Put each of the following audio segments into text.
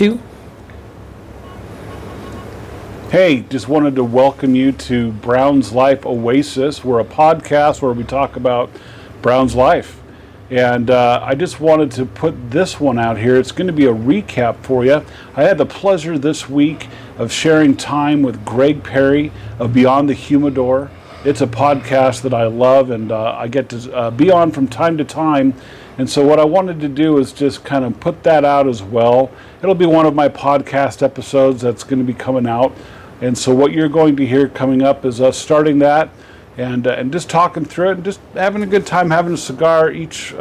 2. Hey, just wanted to welcome you to Brown's Life Oasis. We're a podcast where we talk about Brown's life. And I just wanted to put this one out here. It's going to be a recap for you. I had the pleasure this week of sharing time with Greg Perry of Beyond the Humidor. It's a podcast that I love, and I get to be on from time to time. And so what I wanted to do is just kind of put that out as well. It'll be one of my podcast episodes that's going to be coming out. And so what you're going to hear coming up is us starting that and just talking through it and just having a good time, having a cigar, each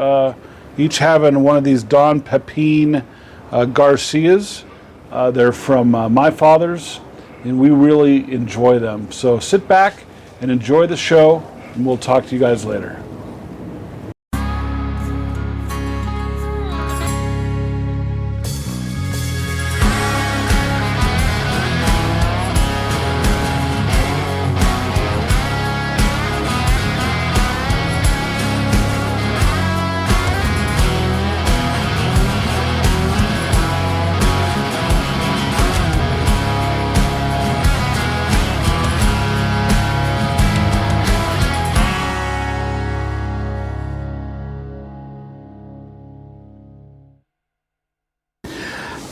having one of these Don Pepin Garcias. They're from my father's, and we really enjoy them. So sit back and enjoy the show, and we'll talk to you guys later.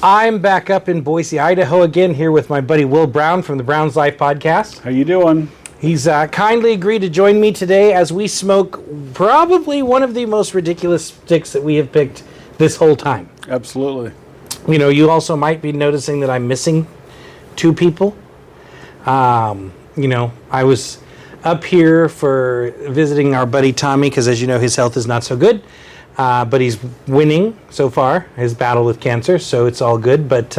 I'm back up in Boise, Idaho again, here with my buddy Will Brown from the Brown's Life podcast. How you doing? He's kindly agreed to join me today as we smoke probably one of the most ridiculous sticks that we have picked this whole time. Absolutely. You know, you also might be noticing that I'm missing 2 people. I was up here for visiting our buddy Tommy because, as you know, his health is not so good. But he's winning so far, his battle with cancer, so it's all good. But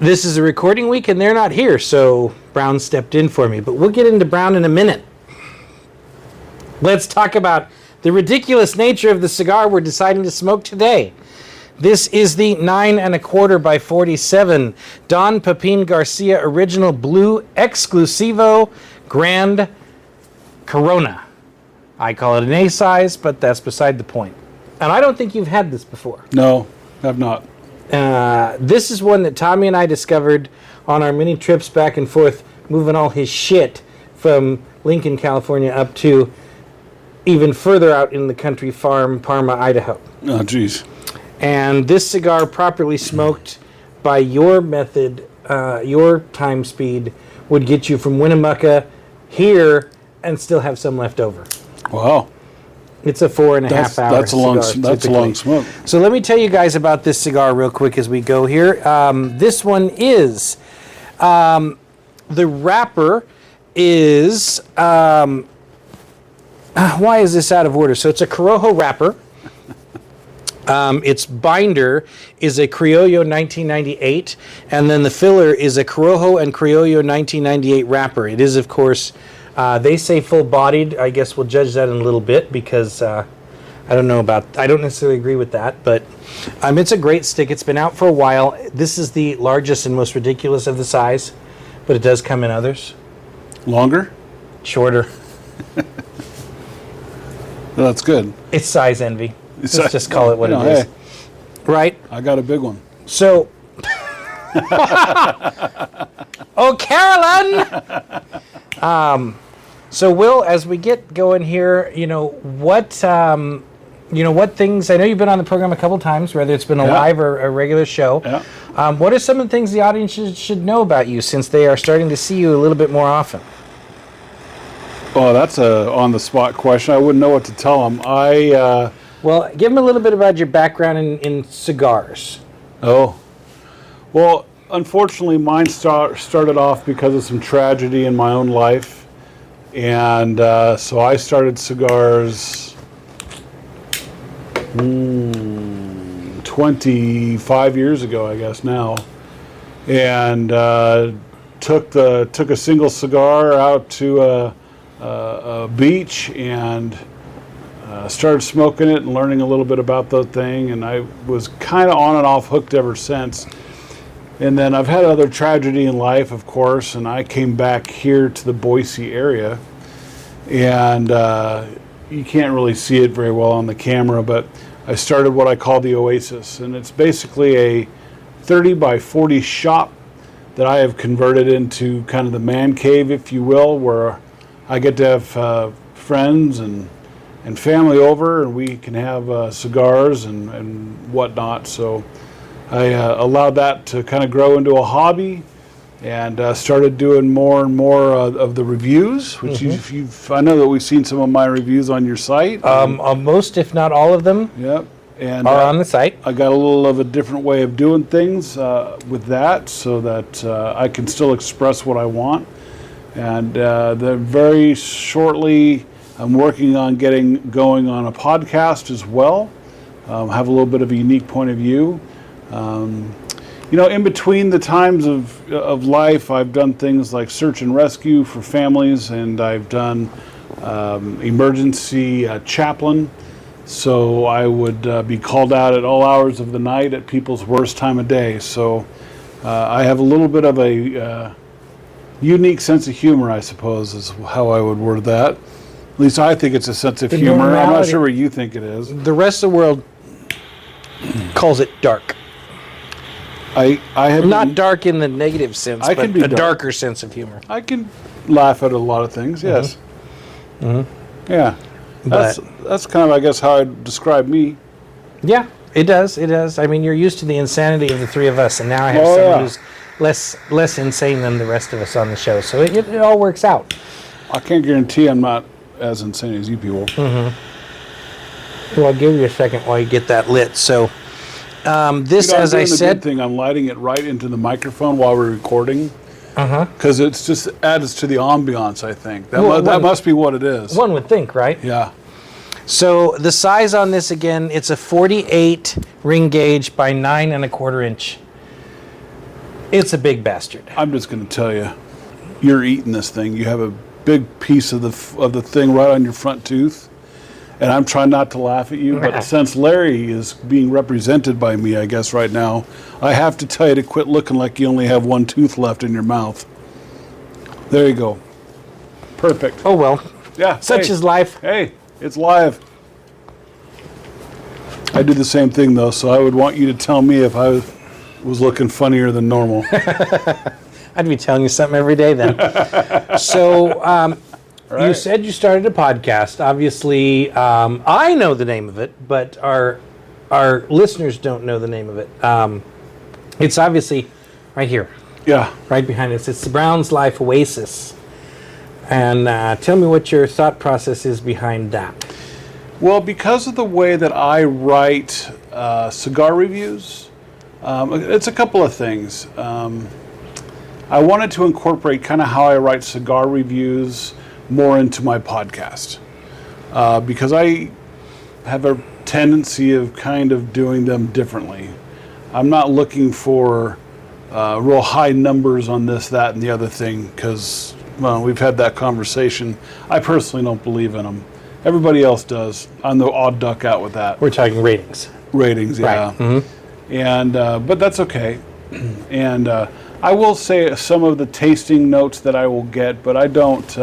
this is a recording week, and they're not here, so Brown stepped in for me. But we'll get into Brown in a minute. Let's talk about the ridiculous nature of the cigar we're deciding to smoke today. This is the 9 1/4 by 47 Don Pepin Garcia Original Blue Exclusivo Grand Corona. I call it an A size, but that's beside the point. And I don't think you've had this before. No, I've not. This is one that Tommy and I discovered on our many trips back and forth, moving all his shit from Lincoln, California, up to even further out in the country farm, Parma, Idaho. Oh, geez. And this cigar, properly smoked by your method, your time speed, would get you from Winnemucca here and still have some left over. Wow. It's a 4.5 hour that's cigar. That's a long smoke. So let me tell you guys about this cigar real quick as we go here. This one is, the wrapper is, why is this out of order? So it's a Corojo wrapper. Its binder is a Criollo 1998, and then the filler is a Corojo and Criollo 1998 wrapper. It is, of course, they say full-bodied. I guess we'll judge that in a little bit because I don't necessarily agree with that, but it's a great stick. It's been out for a while. This is the largest and most ridiculous of the size, but it does come in others. Longer? Shorter. Well, that's good. It's size envy. Let's just call it what it is. Hey, right? I got a big one. So, oh, Carolyn! So, Will, as we get going here, what things, I know you've been on the program a couple times, whether it's been a live or a regular show. Yeah. What are some of the things the audience should know about you since they are starting to see you a little bit more often? Oh, that's a on-the-spot question. I wouldn't know what to tell them. Well, give them a little bit about your background in cigars. Oh. Well, unfortunately, mine started off because of some tragedy in my own life. And so I started cigars 25 years ago, I guess now. And took a single cigar out to a beach and started smoking it and learning a little bit about the thing, and I was kind of on and off hooked ever since. And then I've had other tragedy in life, of course, and I came back here to the Boise area, and you can't really see it very well on the camera, but I started what I call the Oasis, and it's basically 30 by 40 shop that I have converted into kind of the man cave, if you will, where I get to have friends and family over, and we can have cigars and whatnot. So I allowed that to kind of grow into a hobby, and started doing more and more of the reviews, which I know that we've seen some of my reviews on your site. Most, if not all of them, Yep. And are on the site. I got a little of a different way of doing things with that, so that I can still express what I want. And then very shortly, I'm working on getting going on a podcast as well. Have a little bit of a unique point of view. In between the times of life, I've done things like search and rescue for families, and I've done emergency chaplain. So I would be called out at all hours of the night at people's worst time of day. So I have a little bit of a unique sense of humor, I suppose, is how I would word that. At least I think it's a sense of humor. I'm not sure what you think it is. The rest of the world calls it dark. I have not dark in the negative sense, but a darker sense of humor. I can laugh at a lot of things, yes. Yeah. That's kind of, I guess, how I'd describe me. Yeah, it does. It does. I mean, you're used to the insanity of the three of us, and now I have someone who's less insane than the rest of us on the show. So it all works out. I can't guarantee I'm not as insane as you people. Well, I'll give you a second while you get that lit. So this, as I said, thing, I'm lighting it right into the microphone while we're recording. Because it's just adds to the ambiance, I think. That must be what it is. One would think, right? Yeah. So the size on this, again, it's a 48 ring gauge by 9 1/4 inch. It's a big bastard. I'm just going to tell you, you're eating this thing. You have a big piece of the thing right on your front tooth. And I'm trying not to laugh at you, but since Larry is being represented by me, I guess, right now, I have to tell you to quit looking like you only have one tooth left in your mouth. There you go. Perfect. Oh, well. Yeah. Such is life. Hey, it's live. I do the same thing, though, so I would want you to tell me if I was looking funnier than normal. I'd be telling you something every day then. So, right. You said you started a podcast. Obviously, I know the name of it, but our listeners don't know the name of it. It's obviously right here. Yeah. Right behind us. It's the Brown's Life Oasis. And tell me what your thought process is behind that. Well, because of the way that I write cigar reviews, it's a couple of things. I wanted to incorporate kind of how I write cigar reviews more into my podcast, because I have a tendency of kind of doing them differently. I'm not looking for real high numbers on this, that, and the other thing, because, well, we've had that conversation. I personally don't believe in them. Everybody else does. I'm the odd duck out with that. We're talking ratings. Ratings, yeah. Right. Mm-hmm. And but that's okay. And I will say some of the tasting notes that I will get, but I don't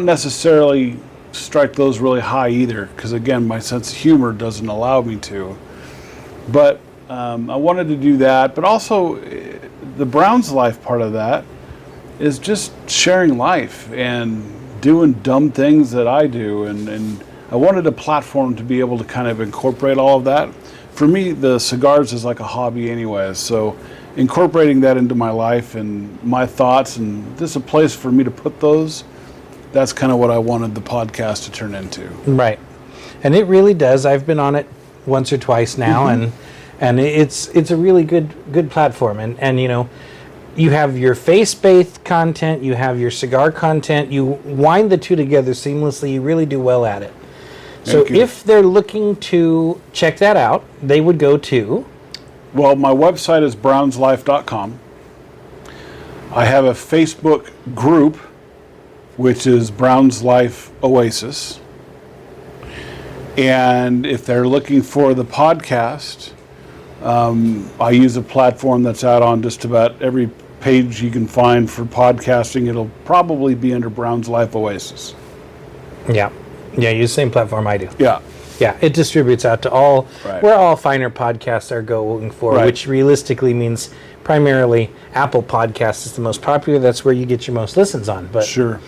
necessarily strike those really high either, because again, my sense of humor doesn't allow me to. But I wanted to do that, but also the Brown's Life part of that is just sharing life and doing dumb things that I do, and I wanted a platform to be able to kind of incorporate all of that. For me, the cigars is like a hobby anyways, so incorporating that into my life and my thoughts, and this is a place for me to put those. That's kind of what I wanted the podcast to turn into. Right. And it really does. I've been on it once or twice now, and it's a really good platform. And you know, you have your face-based content, you have your cigar content, you wind the two together seamlessly. You really do well at it. So if they're looking to check that out, they would go to... Well, my website is brownslife.com. I have a Facebook group, which is Brown's Life Oasis. And if they're looking for the podcast, I use a platform that's out on just about every page you can find for podcasting. It'll probably be under Brown's Life Oasis. Yeah. Yeah, use the same platform I do. Yeah. Yeah, it distributes out to all, Right. where all finer podcasts are going for, Right. which realistically means primarily Apple Podcasts is the most popular. That's where you get your most listens on. But, Sure.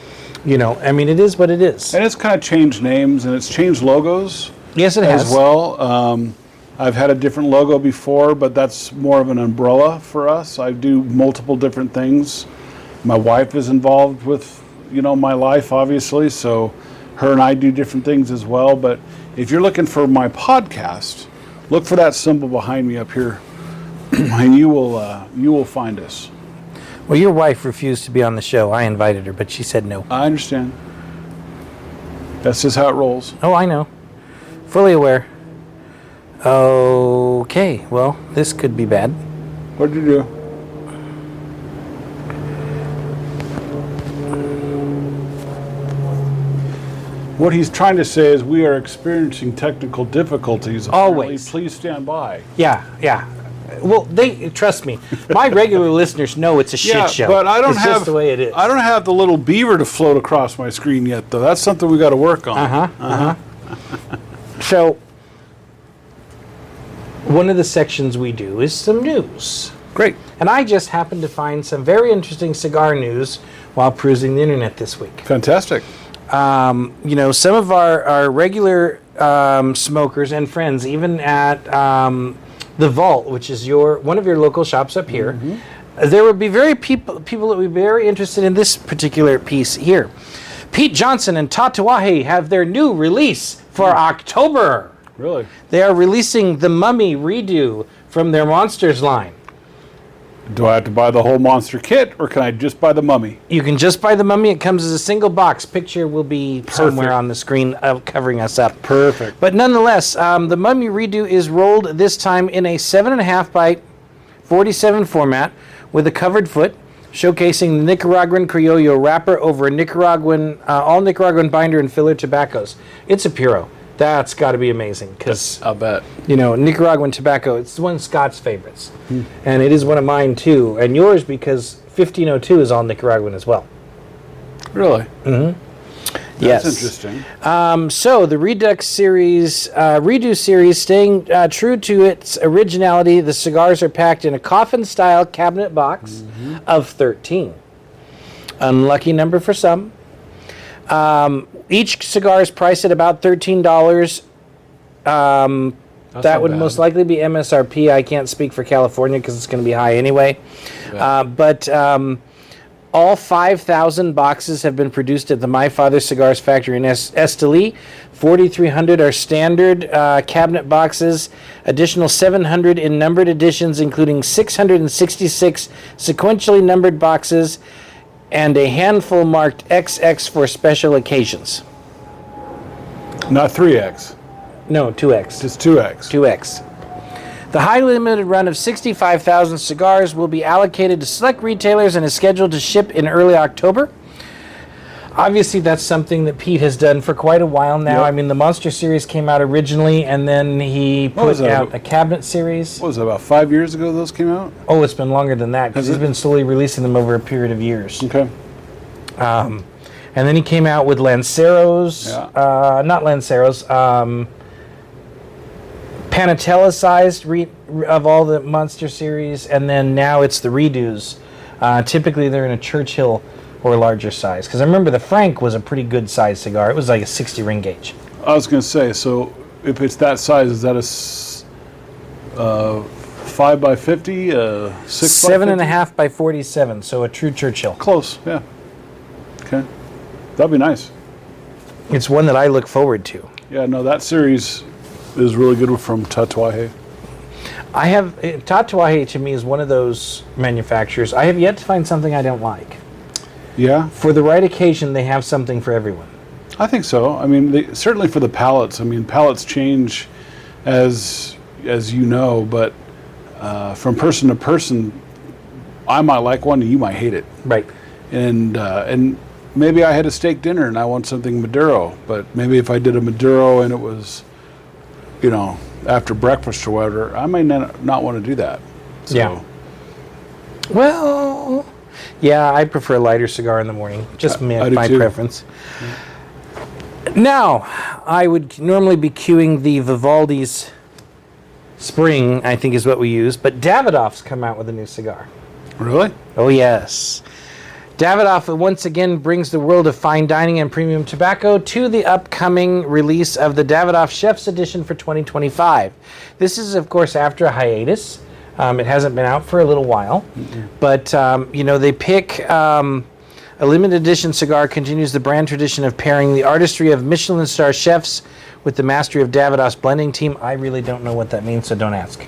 I mean, it is what it is. And it's kind of changed names and it's changed logos Yes, it as has. well. I've had a different logo before, but that's more of an umbrella for us. I do multiple different things. My wife is involved with, my life, obviously, so her and I do different things as well. But if you're looking for my podcast, look for that symbol behind me up here, and you will find us. Well, your wife refused to be on the show. I invited her, but she said no. I understand. That's just how it rolls. Oh, I know. Fully aware. Okay, well, this could be bad. What did you do? What he's trying to say is we are experiencing technical difficulties. Apparently. Always. Please stand by. Yeah. Well, trust me. My regular listeners know it's a shit show. But I don't it's have just the way it is. I don't have the little beaver to float across my screen yet, though. That's something we got to work on. So, one of the sections we do is some news. Great. And I just happened to find some very interesting cigar news while perusing the internet this week. Fantastic. Some of our regular smokers and friends, even at the Vault, which is one of your local shops up here, there would be people that would be very interested in this particular piece here. Pete Johnson and Tatuaje have their new release for October. Really? They are releasing the Mummy redo from their Monsters line. Do I have to buy the whole monster kit, or can I just buy the Mummy? You can just buy the Mummy. It comes as a single box. Picture will be somewhere on the screen covering us up. Perfect. But nonetheless, the Mummy redo is rolled this time in a 7.5 by 47 format with a covered foot, showcasing the Nicaraguan Criollo wrapper over a all Nicaraguan binder and filler tobaccos. It's a Puro. That's got to be amazing because, I'll bet. Nicaraguan tobacco, it's one of Scott's favorites. And it is one of mine too. And yours because 1502 is all Nicaraguan as well. Really? Mm-hmm. That's Yes. interesting. So the redo series, staying true to its originality, the cigars are packed in a coffin-style cabinet box of 13. Unlucky number for some. Each cigar is priced at about $13. That would most likely be MSRP. I can't speak for California because it's going to be high anyway. But all 5,000 boxes have been produced at the My Father Cigars factory in Esteli. 4,300 are standard cabinet boxes. Additional 700 in numbered editions, including 666 sequentially numbered boxes, and a handful marked XX for special occasions. Not 3X. No, 2X. Just 2X. 2X. The high limited run of 65,000 cigars will be allocated to select retailers and is scheduled to ship in early October. Obviously, that's something that Pete has done for quite a while now. Yep. I mean, the Monster series came out originally, and then he put out a cabinet series. What was it, about 5 years ago those came out? Oh, it's been longer than that, because Has he's it? been slowly releasing them over a period of years. Okay. And then he came out with Lanceros, Yeah. not Lanceros, Panatella-sized of all the Monster series, and then now it's the redos. Typically, they're in a Churchill or larger size. Because I remember the Frank was a pretty good size cigar. It was like a 60 ring gauge. I was going to say, so if it's that size, is that a 5 by 50, 6 by 50? 7.5 by 47, so a true Churchill. Close, yeah. Okay. That'd be nice. It's one that I look forward to. Yeah, no, that series is really good from Tatuaje. Tatuaje to me is one of those manufacturers. I have yet to find something I don't like. Yeah? For the right occasion, they have something for everyone. I think so. I mean, certainly for the palates. I mean, palates change as you know, but from person to person, I might like one and you might hate it. Right. And maybe I had a steak dinner and I want something Maduro, but maybe if I did a Maduro and it was, after breakfast or whatever, I may not want to do that. So, Yeah. Well, yeah, I prefer a lighter cigar in the morning. Just I do my too. preference. Now, I would normally be queuing the Vivaldi's Spring, I think is what we use, but Davidoff's come out with a new cigar. Really? Oh, yes. Davidoff once again brings the world of fine dining and premium tobacco to the upcoming release of the Davidoff Chef's Edition for 2025. This is, of course, after a hiatus. It hasn't been out for a little while. But, they pick... a limited edition cigar continues the brand tradition of pairing the artistry of Michelin star chefs with the mastery of Davidoff's blending team. I really don't know what that means, so don't ask.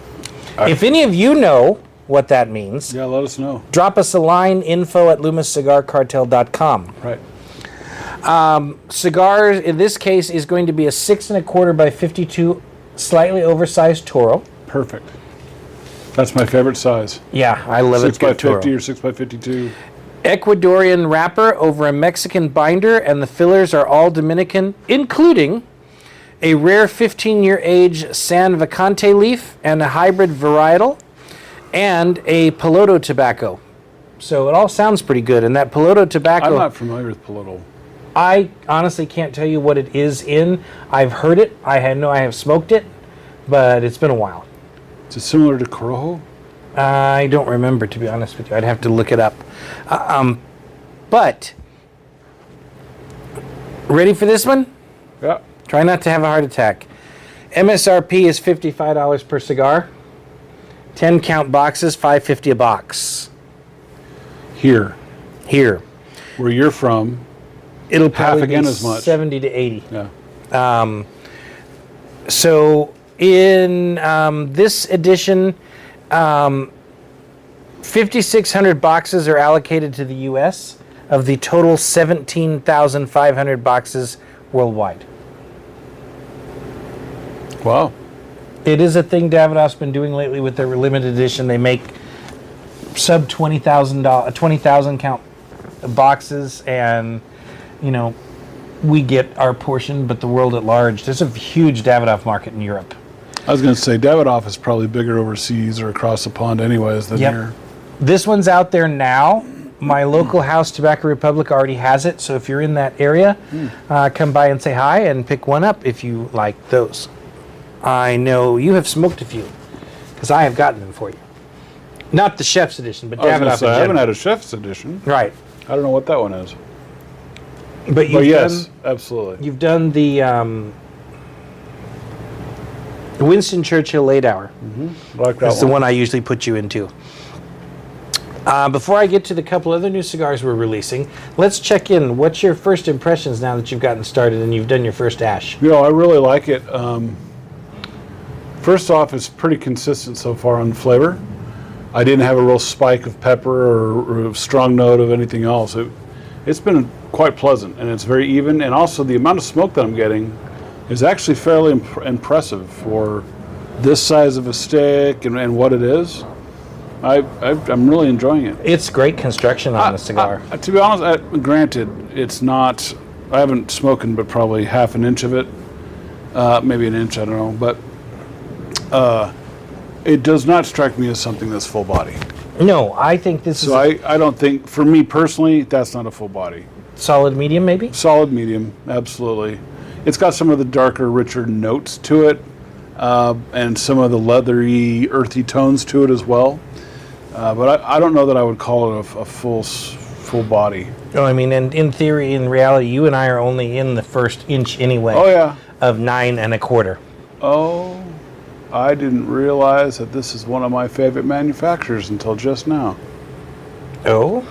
If any of you know what that means, Yeah, let us know. drop us a line, info@lumiscigarcartel.com. Right. Cigar, in this case, is going to be a 6 1/4 by 52, slightly oversized Toro. Perfect. That's my favorite size. Yeah, I love 6 it. by Toro. 50 or 6 by 52. Ecuadorian wrapper over a Mexican binder, and the fillers are all Dominican, including a rare 15-year age San Vicente leaf and a hybrid varietal, and a Piloto tobacco. So it all sounds pretty good. And that Piloto tobacco, I'm not familiar with Piloto. I honestly can't tell you what it is in. I've heard it. I have smoked it, but it's been a while. Is it similar to Corojo? I don't remember, to be honest with you. I'd have to look it up. But, ready for this one? Yeah. Try not to have a heart attack. MSRP is $55 per cigar. 10 count boxes, $5.50 a box. Here, Here. where you're from, It'll probably again be as much. 70 to 80. yeah. So in this edition, 5,600 boxes are allocated to the U.S. of the total 17,500 boxes worldwide. Wow. It is a thing Davidoff's been doing lately with their limited edition. They make sub $20,000 count boxes, and we get our portion, but the world at large. There's a huge Davidoff market in Europe. I was going to say, Davidoff is probably bigger overseas or across the pond anyways than here. This one's out there now. My local house, Tobacco Republic, already has it. So if you're in that area, come by and say hi and pick one up if you like those. I know you have smoked a few, because I have gotten them for you. Not the Chef's Edition, but I was gonna Davidoff say, in I haven't general. had a chef's edition. Right. I don't know what that one is. But But yes, absolutely. you've done the Winston Churchill Late Hour. Like that That's the one. one I usually put you into. Before I get to the couple other new cigars we're releasing, let's check in. What's your first impressions now that you've gotten started and you've done your first ash? I really like it. First off, it's pretty consistent so far on flavor. I didn't have a real spike of pepper or a strong note of anything else. It's been quite pleasant, and it's very even. And also, the amount of smoke that I'm getting is actually fairly impressive for this size of a stick and what it is. I'm really enjoying it. It's great construction on the cigar. To be honest, granted, it's not. I haven't smoked but probably half an inch of it, maybe an inch. I don't know, but it does not strike me as something that's full body. No, I think this So is I don't think, for me personally, that's not a full body. solid medium, maybe? Solid medium, absolutely. It's got some of the darker, richer notes to it, and some of the leathery, earthy tones to it as well. But I don't know that I would call it a full body. Oh, I mean, and in theory, in reality, you and I are only in the first inch anyway. Oh yeah. Of 9 1/4. Oh, I didn't realize that this is one of my favorite manufacturers until just now. Oh?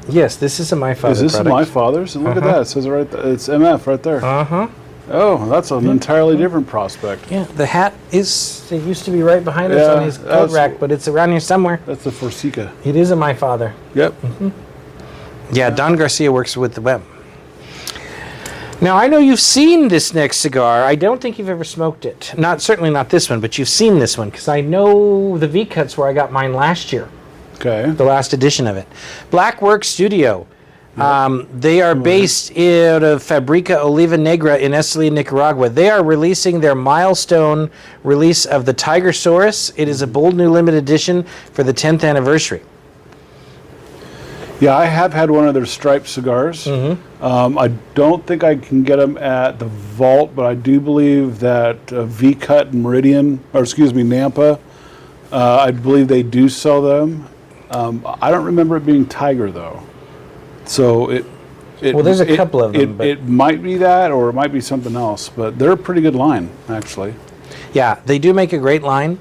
Yes, this is a My Father Is this product. My Father's? And look at that. It says it right there. It's MF right there. Uh-huh. Oh, that's an entirely different prospect. Yeah, the hat it used to be right behind us Yeah, on his coat that's- rack, but it's around here somewhere. That's the Forsica. It is a My Father. Yep. Yeah, Don Garcia works with the web. Now, I know you've seen this next cigar. I don't think you've ever smoked it. Certainly not this one, but you've seen this one, because I know the V-Cuts where I got mine last year, Okay. the last edition of it. Blackwork Studio. They are based out of Fabrica Oliva Negra in Esteli, Nicaragua. They are releasing their milestone release of the Tigersaurus. It is a bold new limited edition for the 10th anniversary. Yeah, I have had one of their striped cigars. I don't think I can get them at the Vault, but I do believe that V-Cut and Meridian, or excuse me, Nampa, I believe they do sell them. I don't remember it being Tiger, though. So well, there's a couple of them. It might be that, or it might be something else, but they're a pretty good line, actually. Yeah, they do make a great line.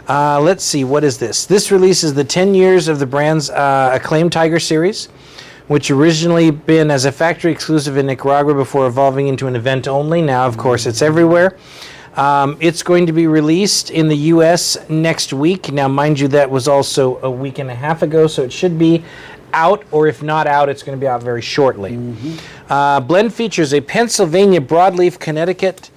Let's see, what is this? This release is the 10 years of the brand's acclaimed Tiger series, which originally been as a factory exclusive in Nicaragua before evolving into an event only. Now, of course, it's everywhere. It's going to be released in the U.S. next week. Now, mind you, that was also a week and a half ago, so it should be out, or if not out, it's going to be out very shortly. Blend features a Pennsylvania broadleaf, Connecticut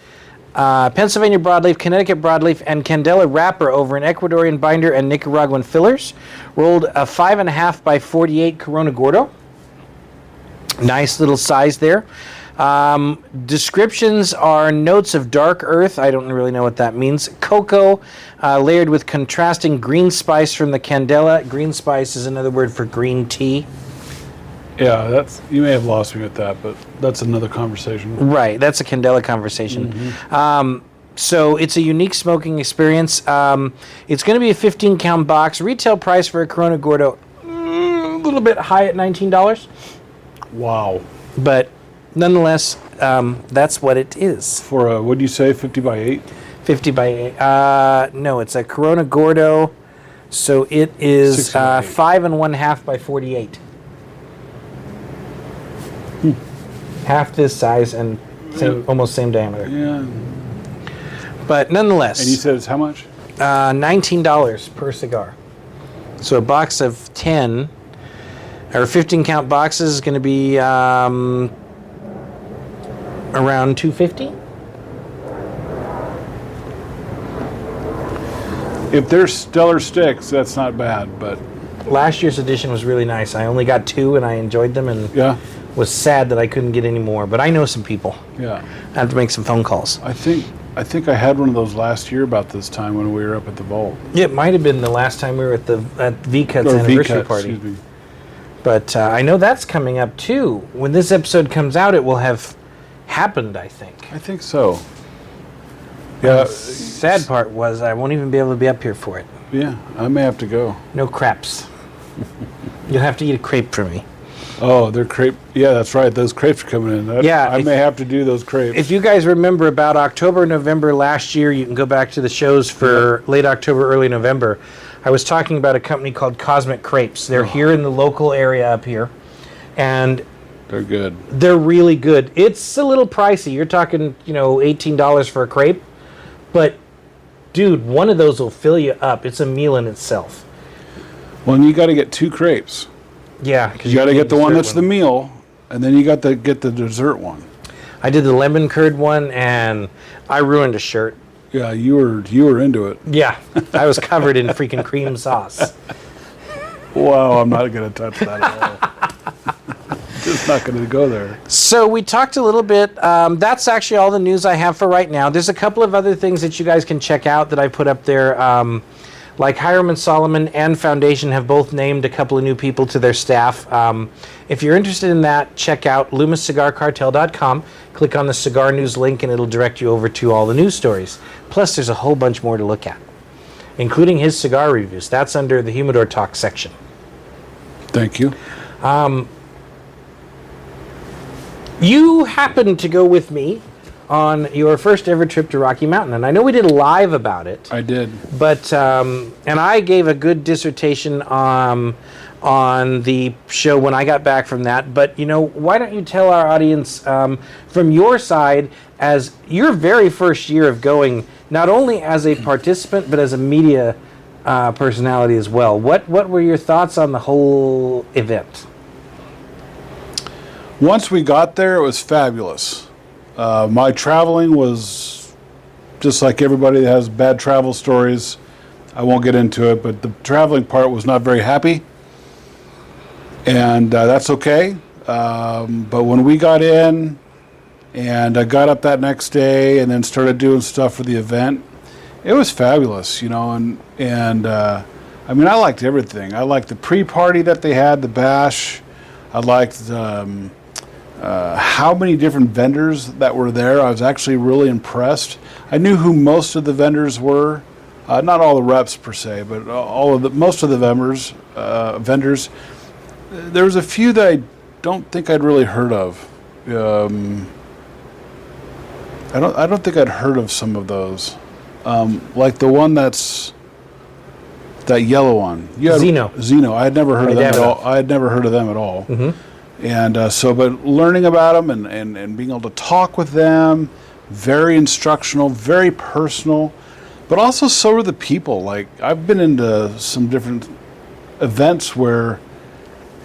broadleaf, and Candela wrapper over an Ecuadorian binder and Nicaraguan fillers. Rolled a 5.5 by 48 Corona Gordo. Nice little size there. Descriptions are notes of dark earth. I don't really know what that means. Cocoa, layered with contrasting green spice from the Candela. Green spice is another word for green tea. Yeah, you may have lost me with that, but that's another conversation. Right, that's a Candela conversation. So it's a unique smoking experience. It's going to be a 15-count box. Retail price for a Corona Gordo, a little bit high at $19. Wow. But nonetheless, that's what it is. For a, what do you say, 50 by 8? 50 by 8. No, it's a Corona Gordo. So it is 5.5 by 48. Half this size and almost same diameter. Yeah. But nonetheless. And you said it's how much? $19 per cigar. So a box of 10 or 15 count boxes is going to be around $250. If they're stellar sticks, that's not bad, but Last year's edition was really nice. I only got 2 and I enjoyed them, and was sad that I couldn't get any more, but I know some people. Yeah. I have to make some phone calls. I think I had one of those last year about this time when we were up at the Vault. It might have been the last time we were at V-Cut's anniversary party. Excuse me. But I know that's coming up too. When this episode comes out, it will have happened, I think. I think so. Yeah. The sad part was I won't even be able to be up here for it. Yeah, I may have to go. No crepes. You'll have to eat a crepe for me. Oh, they're crepe. Yeah, that's right. Those crepes are coming in. I may have to do those crepes. If you guys remember about October, November last year, you can go back to the shows for late October, early November. I was talking about a company called Cosmic Crepes. They're here in the local area up here. And they're good. They're really good. It's a little pricey. You're talking, $18 for a crepe. But, dude, one of those will fill you up. It's a meal in itself. Well, and you got to get 2 crepes. Yeah. You got to get the one that's the meal, and then you got to get the dessert one. I did the lemon curd one, and I ruined a shirt. Yeah, you were into it. Yeah, I was covered in freaking cream sauce. Wow, I'm not going to touch that at all. Just not going to go there. So we talked a little bit. That's actually all the news I have for right now. There's a couple of other things that you guys can check out that I put up there. Like Hiram and Solomon and Foundation have both named a couple of new people to their staff. If you're interested in that, check out LoomisCigarCartel.com. Click on the cigar news link and it'll direct you over to all the news stories. Plus, there's a whole bunch more to look at, including his cigar reviews. That's under the Humidor Talk section. Thank you. You happened to go with me on your first ever trip to Rocky Mountain, and I know we did a live about it. I did. But, and I gave a good dissertation on the show when I got back from that. But, why don't you tell our audience from your side, as your very first year of going, not only as a participant, but as a media personality as well. What were your thoughts on the whole event? Once we got there, it was fabulous. My traveling was just like everybody that has bad travel stories. I won't get into it, but the traveling part was not very happy. And that's okay. But when we got in and I got up that next day and then started doing stuff for the event, it was fabulous, and I mean, I liked everything. I liked the pre-party that they had, the bash. I liked how many different vendors that were there. I was actually really impressed. I knew who most of the vendors were, not all the reps per se, but most of the vendors. There was a few that I don't think I'd really heard of. I don't think I'd heard of some of those. Like the one that yellow one. Zeno. I had never heard of them at all. I had never heard of them at all. Mm-hmm. And but learning about them and being able to talk with them, very instructional, very personal, but also so are the people. Like, I've been into some different events where,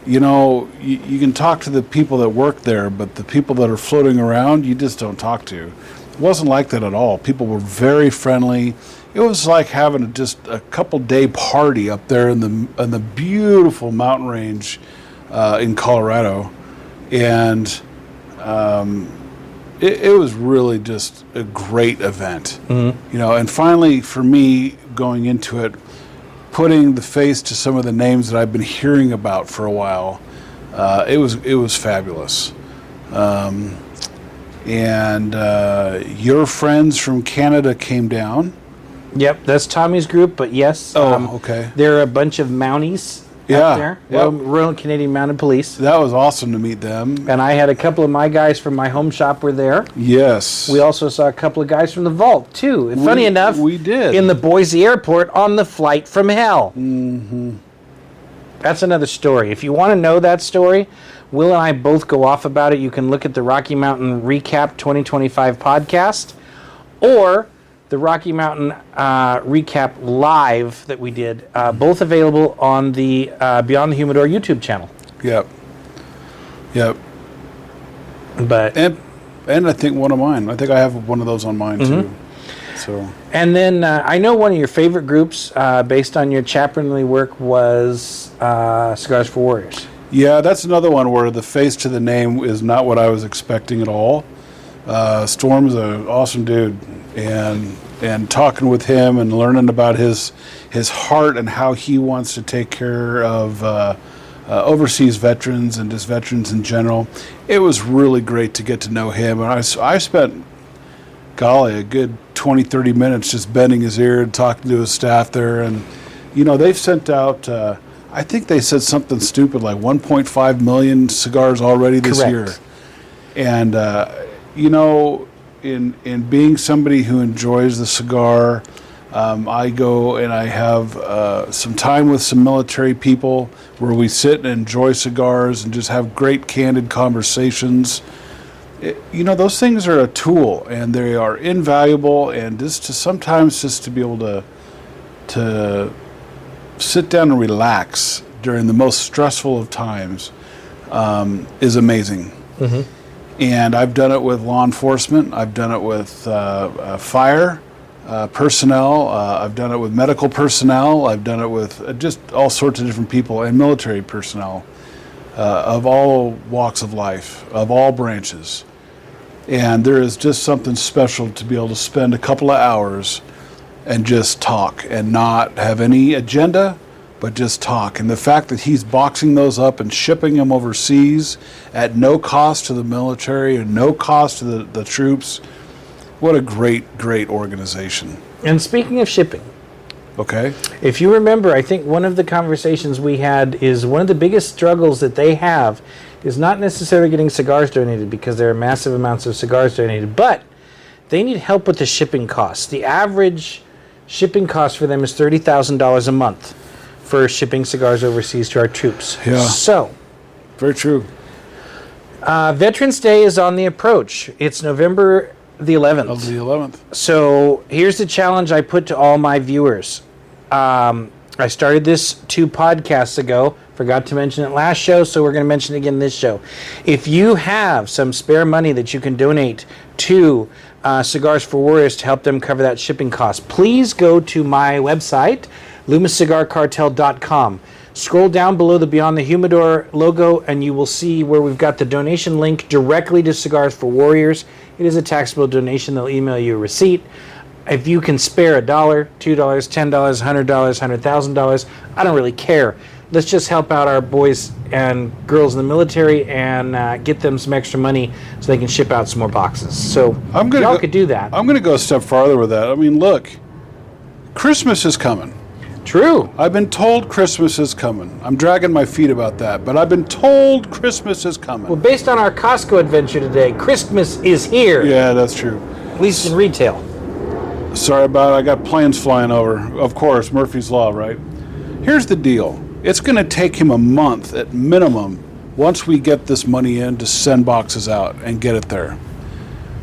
you can talk to the people that work there, but the people that are floating around, you just don't talk to. It wasn't like that at all. People were very friendly. It was like having just a couple-day party up there in the beautiful mountain range in Colorado, and it was really just a great event. Mm-hmm. And finally, for me, going into it, putting the face to some of the names that I've been hearing about for a while, it was fabulous. And your friends from Canada came down. Yep, that's Tommy's group, but yes. Okay. There are a bunch of Mounties up there. Yep. Royal Canadian Mounted Police. That was awesome to meet them. And I had a couple of my guys from my home shop were there. Yes. We also saw a couple of guys from the Vault, too. And funny enough, we did. In the Boise airport on the flight from hell. Mm-hmm. That's another story. If you want to know that story, Will and I both go off about it. You can look at the Rocky Mountain Recap 2025 podcast or the Rocky Mountain Recap Live that we did, both available on the Beyond the Humidor YouTube channel. Yep. But and I think one of mine. I think I have one of those on mine too. So. And then I know one of your favorite groups, based on your chaplainly work, was Cigars for Warriors. Yeah, that's another one where the face to the name is not what I was expecting at all. Storm's an awesome dude, and talking with him and learning about his heart and how he wants to take care of overseas veterans and just veterans in general. It was really great to get to know him, and I spent, golly, a good 20, 30 minutes just bending his ear and talking to his staff there. And, they've sent out, I think they said something stupid like 1.5 million cigars already this year. And, in being somebody who enjoys the cigar, I go and I have some time with some military people where we sit and enjoy cigars and just have great candid conversations. Those things are a tool, and they are invaluable, and sometimes to be able to sit down and relax during the most stressful of times is amazing. Mm-hmm. And I've done it with law enforcement. I've done it with fire personnel. I've done it with medical personnel. I've done it with just all sorts of different people, and military personnel of all walks of life, of all branches. And there is just something special to be able to spend a couple of hours and just talk and not have any agenda, but just talk. And the fact that he's boxing those up and shipping them overseas at no cost to the military and no cost to the troops, what a great, great organization. And speaking of shipping, okay, if you remember, I think one of the conversations we had is one of the biggest struggles that they have is not necessarily getting cigars donated, because there are massive amounts of cigars donated, but they need help with the shipping costs. The average shipping cost for them is $30,000 a month for shipping cigars overseas to our troops. Yeah. So, very true. Veterans Day is on the approach. It's November the 11th. Of the 11th. So here's the challenge I put to all my viewers. I started this 2 podcasts ago. Forgot to mention it last show, so we're going to mention it again this show. If you have some spare money that you can donate to Cigars for Warriors to help them cover that shipping cost, please go to my website, LoomisCigarCartel.com. Scroll down below the Beyond the Humidor logo, and you will see where we've got the donation link directly to Cigars for Warriors. It is a taxable donation. They'll email you a receipt. if you can spare $1, $2, $10, $100, $100,000, I don't really care. Let's just help out our boys and girls in the military and get them some extra money so they can ship out some more boxes. So y'all could do that. I'm going to go a step farther with that. I mean, look, Christmas is coming. True. I've been told Christmas is coming. I'm dragging my feet about that, but I've been told Christmas is coming. Well, based on our Costco adventure today, Christmas is here. Yeah, that's true. At least in retail. Sorry about it. I got planes flying over. Of course, Murphy's Law, right? Here's the deal. It's going to take him a month at minimum once we get this money in to send boxes out and get it there.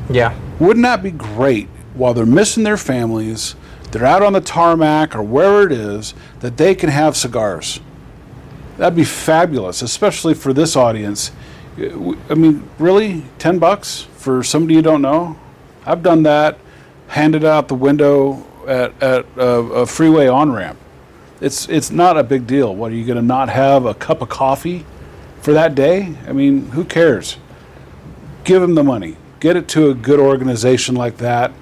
Yeah. Wouldn't that be great while they're missing their families, they're out on the tarmac or wherever it is, that they can have cigars? That'd be fabulous, especially for this audience. I mean, really? $10 for somebody you don't know? I've done that, handed out the window at a freeway on-ramp. It's not a big deal. What, are you going to not have a cup of coffee for that day? I mean, who cares? Give them the money. Get it to a good organization like that.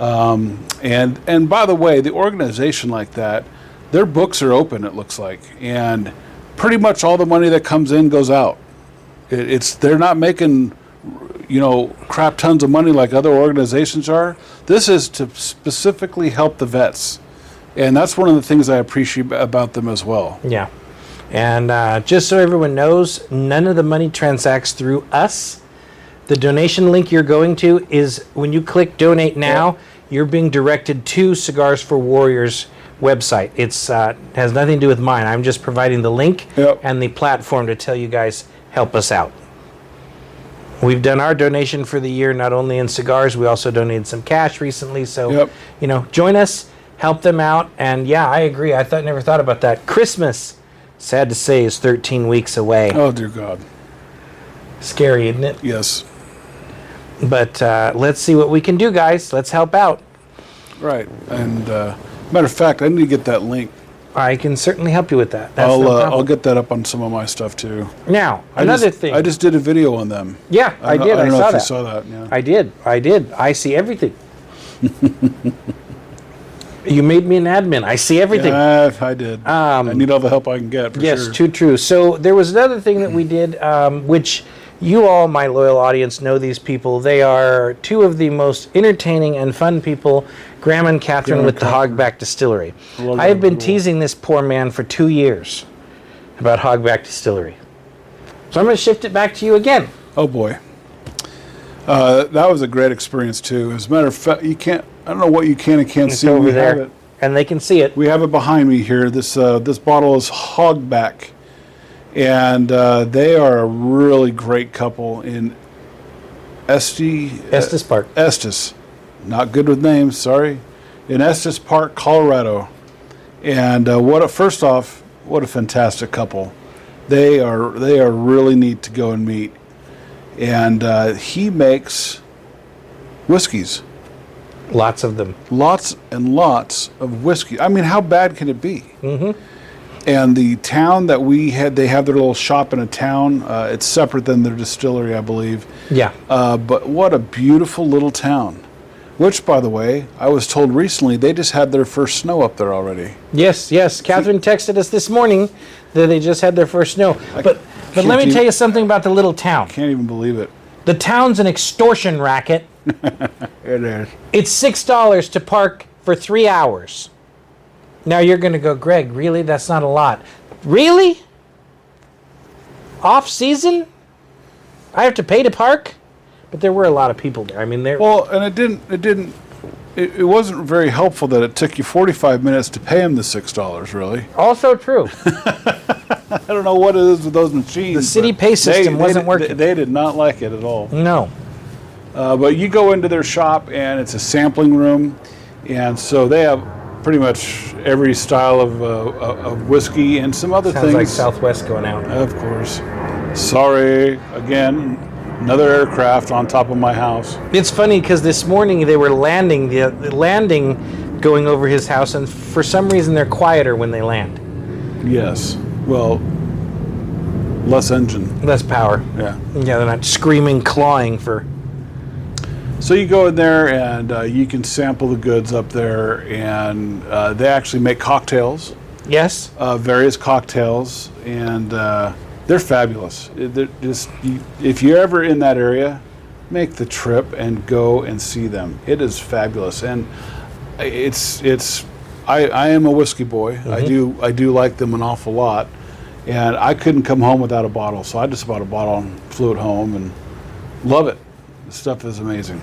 And by the way, the organization like that, their books are open, it looks like. And pretty much all the money that comes in goes out. They're not making, crap tons of money like other organizations are. This is to specifically help the vets. And that's one of the things I appreciate about them as well. Yeah. And just so everyone knows, none of the money transacts through us. The donation link you're going to is when you click Donate Now, you're being directed to Cigars for Warriors website. It's has nothing to do with mine. I'm just providing the link and the platform to tell you guys, help us out. We've done our donation for the year, not only in cigars, we also donated some cash recently. So, join us. Help them out. And yeah, I agree. I never thought about that. Christmas, sad to say, is 13 weeks away. Oh, dear God. Scary, isn't it? Yes. But let's see what we can do, guys. Let's help out. Right. And matter of fact, I need to get that link. I can certainly help you with that. I'll get that up on some of my stuff too. Now, another thing. I just did a video on them. Yeah, I did. I don't know if that. you saw that. Yeah. I did. I see everything. You made me an admin. I see everything. Yeah, I did. I need all the help I can get, for yes, sure. too true. So there was another thing that we did, which you all, my loyal audience, know these people. They are two of the most entertaining and fun people, Graham and Catherine with the Hogback Distillery. I have been teasing this poor man for 2 years about Hogback Distillery. So I'm going to shift it back to you again. Oh, boy. That was a great experience, too. As a matter of fact, I don't know what you can and can't It's see. over there, and they can see it. We have it behind me here. This bottle is Hogback, and they are a really great couple in Estes Park. Estes, not good with names. Sorry, in Estes Park, Colorado. And first off, what a fantastic couple. They are really neat to go and meet. And he makes whiskeys. Lots of them. Lots and lots of whiskey. I mean, how bad can it be? Mm-hmm. And the town that we had, they have their little shop in a town. It's separate than their distillery, I believe. Yeah. But what a beautiful little town. Which, by the way, I was told recently they just had their first snow up there already. Yes. Catherine texted us this morning that they just had their first snow. But let me tell you something about the little town. Can't even believe it. The town's an extortion racket. It is. It's $6 to park for 3 hours. Now you're going to go, Greg, really? That's not a lot. Really? Off season? I have to pay to park? But there were a lot of people there. I mean, Well, and it wasn't very helpful that it took you 45 minutes to pay them the $6, really. Also true. I don't know what it is with those machines. The city pay system wasn't working. They did not like it at all. No. But you go into their shop, and it's a sampling room, and so they have pretty much every style of whiskey and some other Sounds things. like Southwest going out. Of course. Sorry, again, another aircraft on top of my house. It's funny because this morning they were landing, the landing going over his house, and for some reason they're quieter when they land. Yes. Well, less engine. Less power. Yeah. Yeah, they're not screaming, clawing for... So you go in there and you can sample the goods up there, and they actually make cocktails. Yes. Various cocktails, and they're fabulous. If you're ever in that area, make the trip and go and see them. It is fabulous, and I am a whiskey boy. Mm-hmm. I do like them an awful lot, and I couldn't come home without a bottle, so I just bought a bottle and flew it home and love it. The stuff is amazing.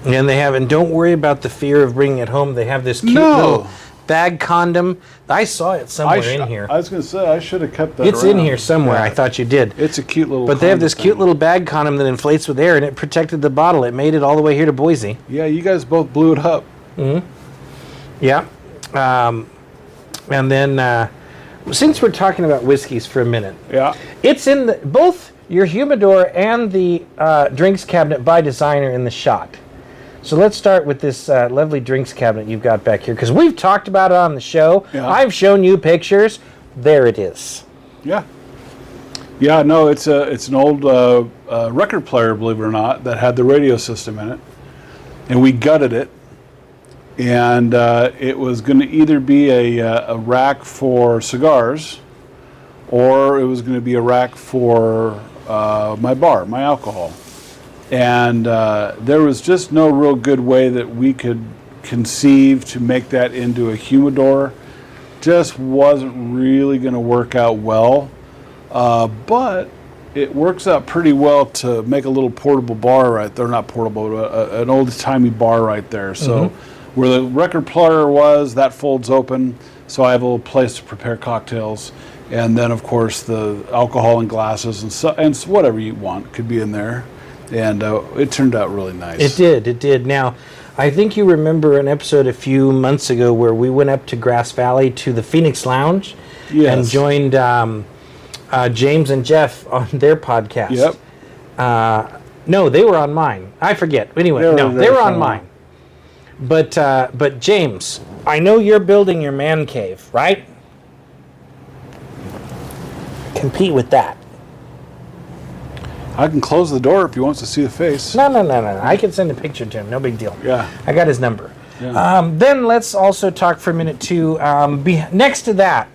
And they have, and don't worry about the fear of bringing it home. They have this cute little bag condom. I saw it somewhere in here. I was going to say, I should have kept that It's around. in here somewhere. Yeah. I thought you did. It's a cute little But they have this condom cute thing. little bag condom that inflates with air, and it protected the bottle. It made it all the way here to Boise. Yeah, you guys both blew it up. Yeah. And then, since we're talking about whiskeys for a minute, Yeah. it's in both your humidor and the drinks cabinet by designer in the shot. So let's start with this lovely drinks cabinet you've got back here, because we've talked about it on the show. Yeah. I've shown you pictures. There it is. Yeah. Yeah, no, it's an old record player, believe it or not, that had the radio system in it. And we gutted it. And it was going to either be a rack for cigars, or it was going to be a rack for my bar, my alcohol. And there was just no real good way that we could conceive to make that into a humidor. Just wasn't really going to work out well. But it works out pretty well to make a little portable bar right there. Not portable, but an old-timey bar right there. So where the record player was, that folds open. So I have a little place to prepare cocktails. And then, of course, the alcohol and glasses and whatever you want could be in there. And it turned out really nice. It did. Now, I think you remember an episode a few months ago where we went up to Grass Valley to the Phoenix Lounge and joined James and Jeff on their podcast. Yep. No, they were on mine. I forget. Anyway, they were on mine. But James, I know you're building your man cave, right? Compete with that. I can close the door if he wants to see the face. No. I can send a picture to him. No big deal. Yeah. I got his number. Yeah. Then let's also talk for a minute too. Next to that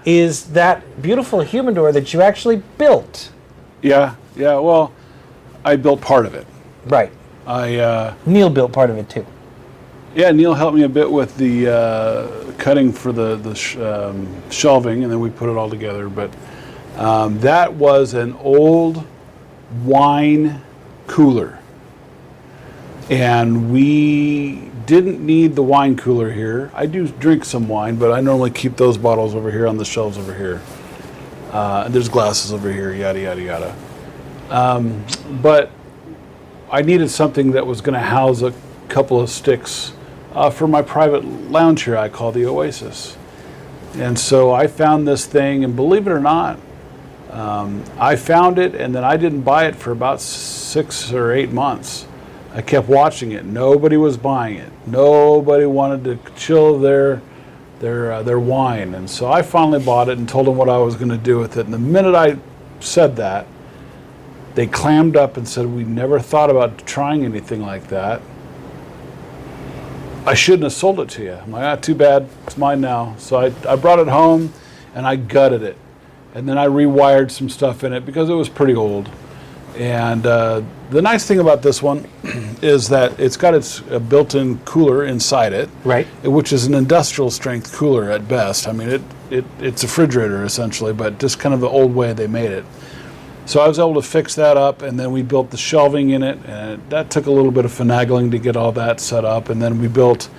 is that beautiful humidor that you actually built. Yeah. Well, I built part of it. Right. Neil built part of it too. Yeah, Neil helped me a bit with the cutting for the shelving, and then we put it all together. But that was an old wine cooler, and we didn't need the wine cooler here. I do drink some wine, but I normally keep those bottles over here on the shelves over here. There's glasses over here, yada yada yada. But I needed something that was going to house a couple of sticks for my private lounge here I call the Oasis. And so I found this thing, and believe it or not, I found it, and then I didn't buy it for about 6 or 8 months. I kept watching it. Nobody was buying it. Nobody wanted to chill their wine. And so I finally bought it and told them what I was going to do with it. And the minute I said that, they clammed up and said, "We never thought about trying anything like that. I shouldn't have sold it to you." I'm like, too bad. It's mine now. So I brought it home, and I gutted it. And then I rewired some stuff in it because it was pretty old. And the nice thing about this one is that it's got its built-in cooler inside it, Right. which is an industrial strength cooler at best. I mean, it's a refrigerator essentially, but just kind of the old way they made it. So I was able to fix that up, and then we built the shelving in it, and that took a little bit of finagling to get all that set up. And then we built,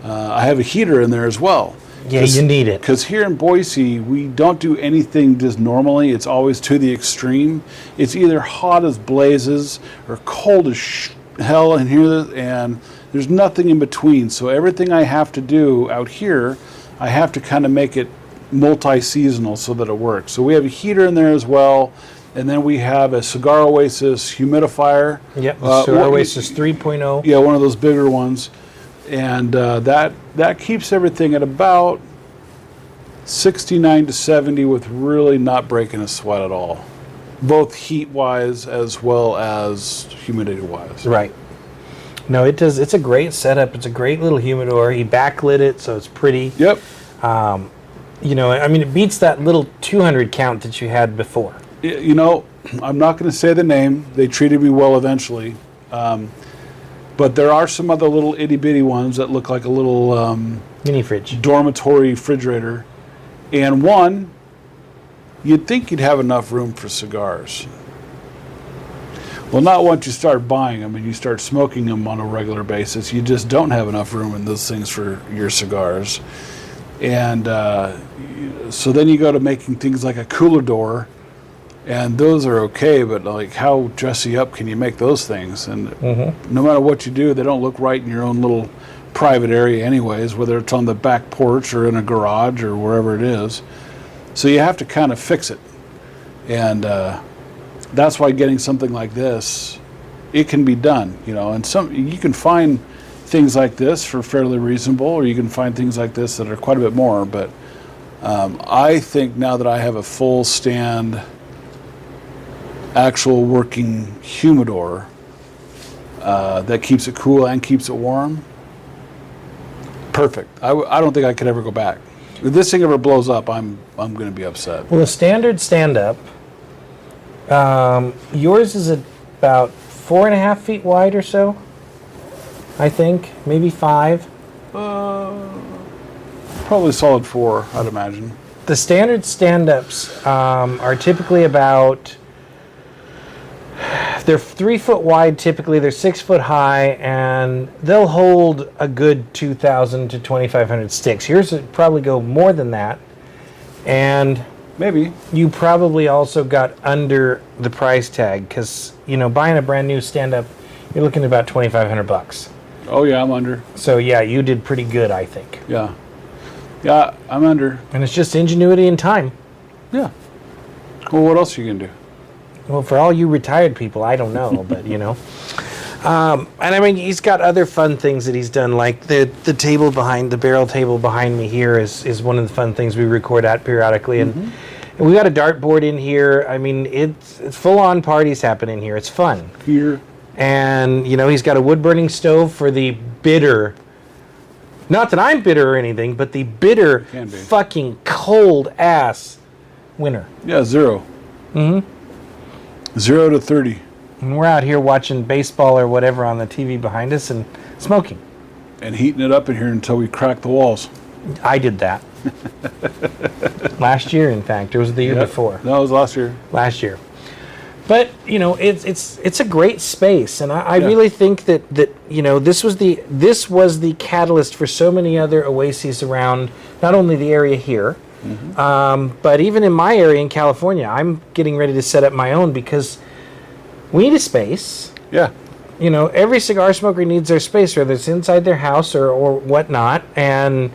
I have a heater in there as well. Yeah, you need it. Because here in Boise, we don't do anything just normally. It's always to the extreme. It's either hot as blazes or cold as hell in here, and there's nothing in between. So everything I have to do out here, I have to kind of make it multi-seasonal so that it works. So we have a heater in there as well, and then we have a Cigar Oasis humidifier. Yep, Cigar Oasis 3.0. Yeah, one of those bigger ones. And that keeps everything at about 69 to 70 with really not breaking a sweat at all, both heat-wise as well as humidity-wise. Right. No, it does. It's a great setup. It's a great little humidor. He backlit it, so it's pretty. Yep. You know, I mean, it beats that little 200 count that you had before. You know, I'm not going to say the name. They treated me well eventually. But there are some other little itty-bitty ones that look like a little Mini fridge. dormitory refrigerator. And one, you'd think you'd have enough room for cigars. Well, not once you start buying them and you start smoking them on a regular basis. You just don't have enough room in those things for your cigars. And so then you go to making things like a cooler door, and those are okay, but like how dressy up can you make those things? And no matter what you do, they don't look right in your own little private area anyways, whether it's on the back porch or in a garage or wherever it is. So you have to kind of fix it. And that's why getting something like this, it can be done, you know, and you can find things like this for fairly reasonable, or you can find things like this that are quite a bit more. But I think now that I have a full stand, actual working humidor that keeps it cool and keeps it warm, perfect. I don't think I could ever go back. If this thing ever blows up, I'm going to be upset. Well, the standard stand-up, yours is about 4.5 feet wide or so, I think, maybe 5. Probably solid 4, I'd imagine. The standard stand-ups are typically about, they're 3 foot wide typically, they're 6 foot high, and they'll hold a good 2,000 to 2,500 sticks. Yours would probably go more than that, and maybe you probably also got under the price tag, because, you know, buying a brand new stand-up, you're looking at about $2,500. Oh yeah, I'm under. So yeah, you did pretty good, I think. Yeah, I'm under. And it's just ingenuity and time. Yeah. Well, what else are you gonna do? Well, for all you retired people, I don't know, but you know. And I mean, he's got other fun things that he's done, like the table behind, the barrel table behind me here is one of the fun things we record at periodically. And we got a dartboard in here. I mean, it's full-on parties happening here. It's fun. Here. And, you know, he's got a wood-burning stove for the bitter, not that I'm bitter or anything, but the bitter, fucking cold-ass winter. Yeah, 0. 0 to 30. And we're out here watching baseball or whatever on the TV behind us and smoking. And heating it up in here until we crack the walls. I did that. Last year, in fact. It was the year before. No, it was last year. Last year. But, you know, it's a great space, and I really think that you know, this was the catalyst for so many other Oases around not only the area here, but even in my area in California. I'm getting ready to set up my own because we need a space. Yeah. You know, every cigar smoker needs their space, whether it's inside their house or whatnot. And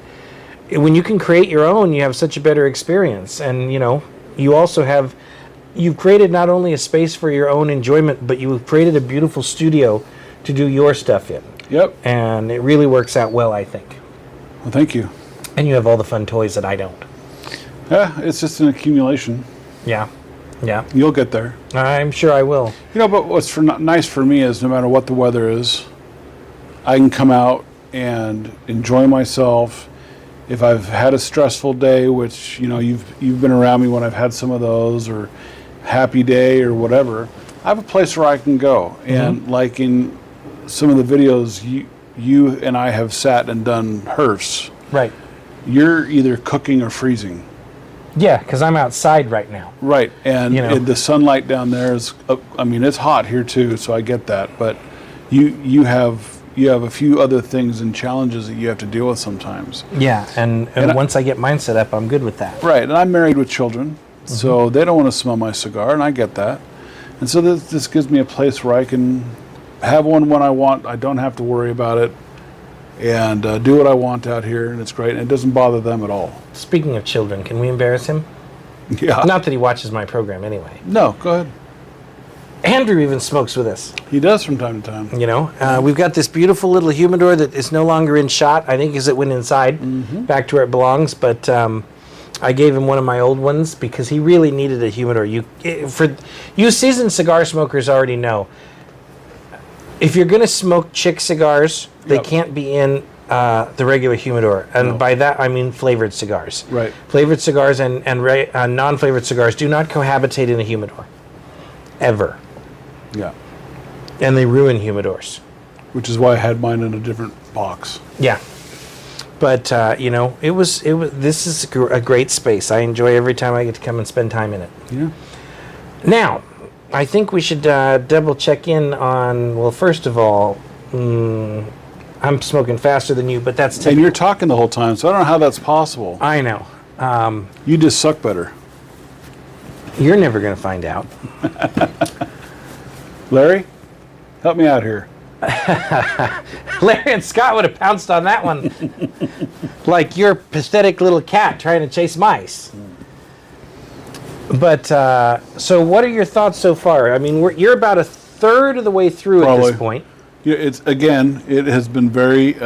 when you can create your own, you have such a better experience. And, you know, you've created not only a space for your own enjoyment, but you've created a beautiful studio to do your stuff in. Yep. And it really works out well, I think. Well, thank you. And you have all the fun toys that I don't. Yeah, it's just an accumulation. Yeah. Yeah. You'll get there. I'm sure I will. You know, but what's nice for me is no matter what the weather is, I can come out and enjoy myself. If I've had a stressful day, which, you know, you've been around me when I've had some of those, or happy day or whatever, I have a place where I can go. And like in some of the videos you and I have sat and done herfs. Right. You're either cooking or freezing. Yeah, because I'm outside right now. Right, and, you know, and the sunlight down there is, I mean, it's hot here too, so I get that. But you have a few other things and challenges that you have to deal with sometimes. Yeah, and once I get mine set up, I'm good with that. Right, and I'm married with children, so they don't want to smell my cigar, and I get that. And so this gives me a place where I can have one when I want. I don't have to worry about it, and do what I want out here, and it's great, and it doesn't bother them at all. Speaking of children, can we embarrass him? Yeah. Not that he watches my program anyway. No, go ahead. Andrew even smokes with us. He does from time to time. You know, we've got this beautiful little humidor that is no longer in shot, I think, because it went inside, back to where it belongs. But I gave him one of my old ones because he really needed a humidor. For you seasoned cigar smokers already know, if you're going to smoke chick cigars, they Yep. can't be in the regular humidor. And No. by that, I mean flavored cigars. Right. Flavored cigars and non-flavored cigars do not cohabitate in a humidor. Ever. Yeah. And they ruin humidors. Which is why I had mine in a different box. Yeah. But, it was, this is a great space. I enjoy every time I get to come and spend time in it. Yeah. Now, I think we should double check in on, well, first of all, I'm smoking faster than you, but that's And you're talking the whole time, so I don't know how that's possible. I know. You just suck better. You're never going to find out. Larry, help me out here. Larry and Scott would have pounced on that one like your pathetic little cat trying to chase mice. But, so what are your thoughts so far? I mean, you're about a third of the way through at Probably. this point. Yeah, it has been very,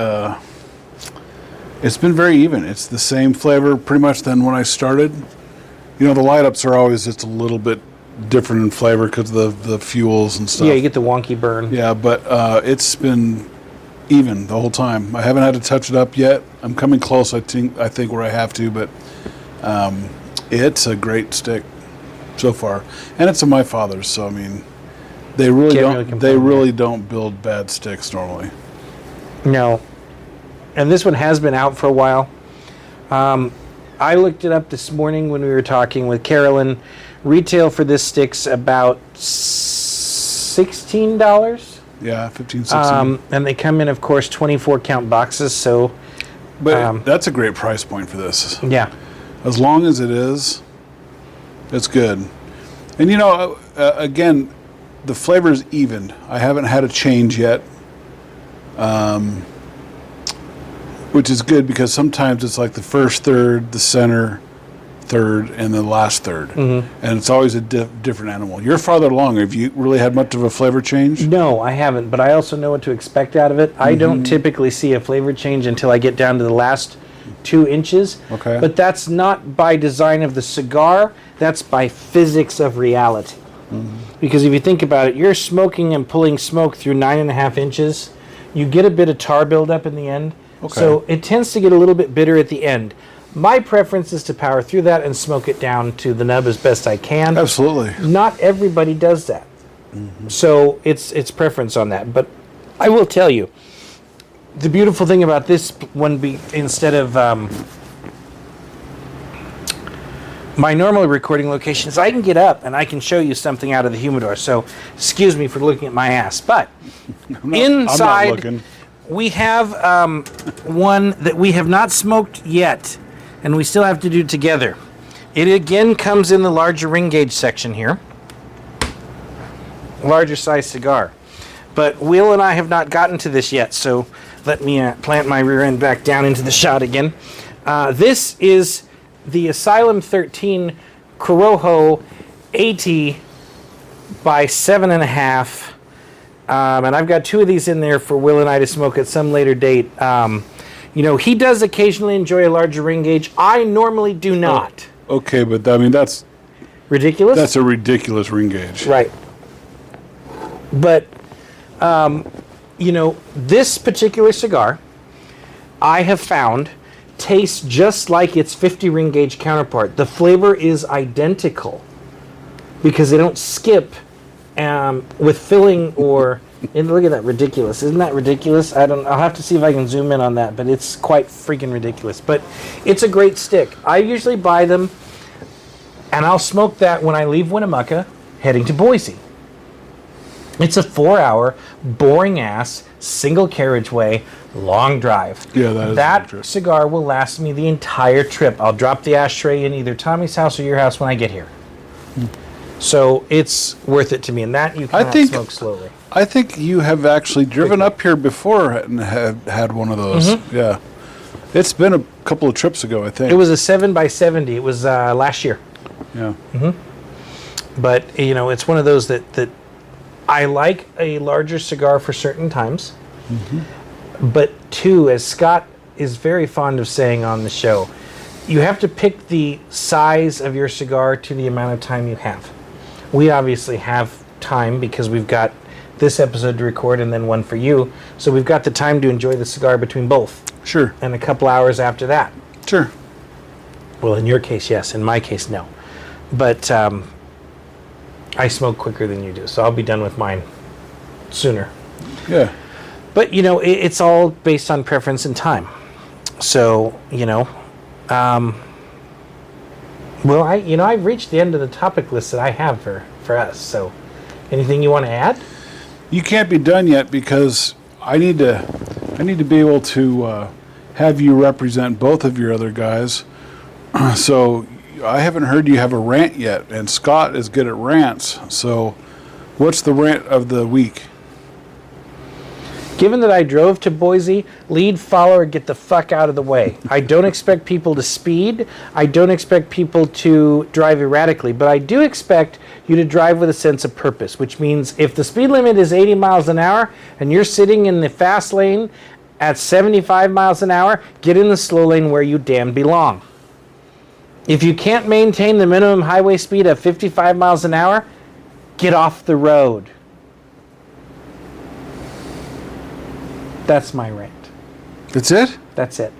it's been very even. It's the same flavor pretty much than when I started. The light ups are always just a little bit different in flavor because of the fuels and stuff. Yeah, you get the wonky burn. Yeah, but it's been even the whole time. I haven't had to touch it up yet. I'm coming close. I think where I have to, but it's a great stick so far, and it's a my father's. So I mean, they really Can't don't. really complain They there. really don't build bad sticks normally. No. And this one has been out for a while. I looked it up this morning when we were talking with Carolyn. Retail for this stick's about $16. Yeah, 15, 16. And they come in, of course, 24 count boxes. So, but that's a great price point for this. yeah. As long as it is, it's good. And again, the flavor is even. I haven't had a change yet, which is good because sometimes it's like the first third, the center third, and the last third. And it's always a different animal. You're farther along. Have you really had much of a flavor change? No, I haven't, but I also know what to expect out of it. I don't typically see a flavor change until I get down to the last 2 inches. Okay. But that's not by design of the cigar. That's by physics of reality. Because if you think about it, you're smoking and pulling smoke through 9.5 inches. You get a bit of tar buildup in the end. Okay. So it tends to get a little bit bitter at the end. My preference is to power through that and smoke it down to the nub as best I can. Absolutely. Not everybody does that. So it's preference on that. But I will tell you, the beautiful thing about this one, instead of my normal recording location, is I can get up and I can show you something out of the humidor. So excuse me for looking at my ass. But I'm inside, not looking. we have one that we have not smoked yet, and we still have to do together. It again comes in the larger ring gauge section here. Larger size cigar. But Will and I have not gotten to this yet, so let me plant my rear end back down into the shot again. This is the Asylum 13 Corojo 80 by 7.5. And I've got 2 of these in there for Will and I to smoke at some later date. He does occasionally enjoy a larger ring gauge. I normally do not. Okay, but I mean that's Ridiculous? a ridiculous ring gauge. Right. But, this particular cigar, I have found, tastes just like its 50 ring gauge counterpart. The flavor is identical because they don't skip with filling or... And look at that, ridiculous. Isn't that ridiculous? I'll have to see if I can zoom in on that, but it's quite freaking ridiculous. But it's a great stick. I usually buy them, and I'll smoke that when I leave Winnemucca, heading to Boise. It's a 4-hour, boring-ass, single carriageway, long drive. Yeah, that is a long That trip. cigar will last me the entire trip. I'll drop the ashtray in either Tommy's house or your house when I get here. So it's worth it to me, and that you cannot smoke slowly. I think you have actually driven up here before and had one of those. Yeah. It's been a couple of trips ago, I think. It was a 7x70. It was last year. Yeah. But, it's one of those that I like a larger cigar for certain times. But two, as Scott is very fond of saying on the show, you have to pick the size of your cigar to the amount of time you have. We obviously have time because we've got this episode to record and then one for you. So we've got the time to enjoy the cigar between both. Sure. And a couple hours after that. Sure. Well, in your case, yes. In my case, no. But I smoke quicker than you do, so I'll be done with mine sooner. Yeah. But, you know, it's all based on preference and time. So, you know, well, I've reached the end of the topic list that I have for us. So, anything you want to add? You can't be done yet because I need to be able to have you represent both of your other guys. So I haven't heard you have a rant yet, and Scott is good at rants. So what's the rant of the week? Given that I drove to Boise, lead, follow, or get the fuck out of the way. I don't expect people to speed. I don't expect people to drive erratically, but I do expect you to drive with a sense of purpose, which means if the speed limit is 80 miles an hour and you're sitting in the fast lane at 75 miles an hour, get in the slow lane where you damn belong. If you can't maintain the minimum highway speed of 55 miles an hour, get off the road. That's my rant. That's it? That's it.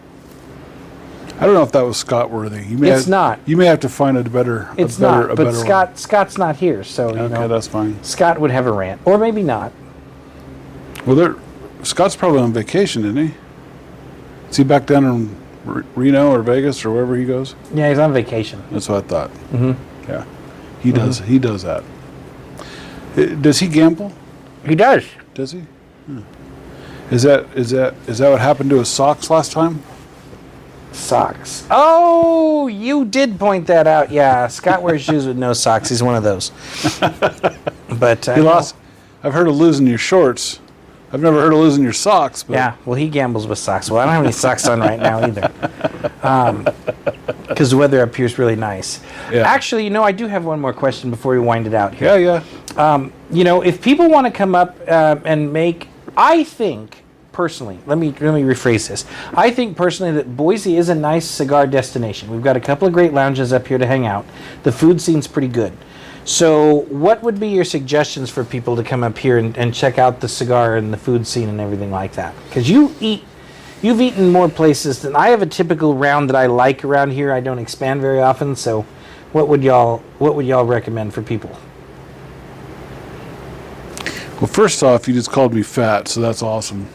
I don't know if that was Scott worthy. It's not. You may have to find a better. It's a better, not. a But better Scott's not here, so you one. Okay, know. that's fine. Scott would have a rant, or maybe not. Well, Scott's probably on vacation, isn't he? Is he back down in Reno or Vegas or wherever he goes? Yeah, he's on vacation. That's what I thought. Mm-hmm. Yeah, he does. He does that. Does he gamble? He does. Does he? Is that what happened to his socks last time? Socks. Oh, you did point that out. Yeah, Scott wears shoes with no socks. He's one of those. But He lost. I've heard of losing your shorts. I've never heard of losing your socks. But yeah, well, he gambles with socks. Well, I don't have any socks on right now either. Because the weather up here is really nice. Yeah. Actually, you know, I do have one more question before we wind it out here. Yeah. You know, if people want to come up and make, I think personally, let me rephrase this. I think personally that Boise is a nice cigar destination. We've got a couple of great lounges up here to hang out. The food scene's pretty good. So what would be your suggestions for people to come up here and check out the cigar and the food scene and everything like that? Because you've eaten more places than I have. A typical round that I like around here. I don't expand very often. So what would y'all recommend for people? Well, first off, you just called me fat, so that's awesome.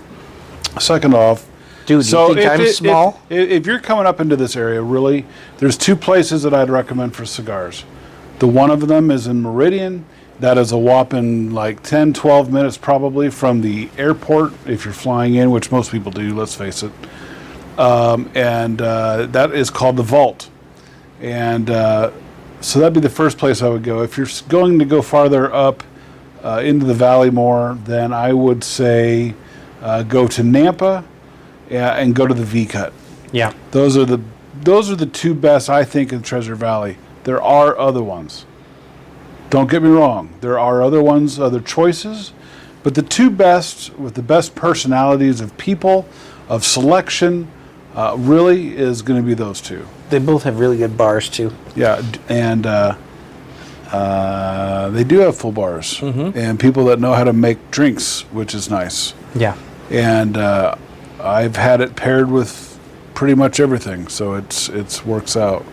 Second off, dude, so you think I'm small? If you're coming up into this area, really, there's two places that I'd recommend for cigars. The one of them is in Meridian. That is a whopping like 10, 12 minutes probably from the airport if you're flying in, which most people do, let's face it. And that is called the Vault. And so that'd be the first place I would go. If you're going to go farther up into the valley more, then I would say go to Nampa and go to the V-Cut. Yeah. Those are the two best, I think, in Treasure Valley. There are other ones. Don't get me wrong. There are other ones, other choices. But the two best, with the best personalities of people, of selection, really is going to be those two. They both have really good bars, too. Yeah, and they do have full bars. Mm-hmm. And people that know how to make drinks, which is nice. Yeah. And I've had it paired with pretty much everything, so it works out.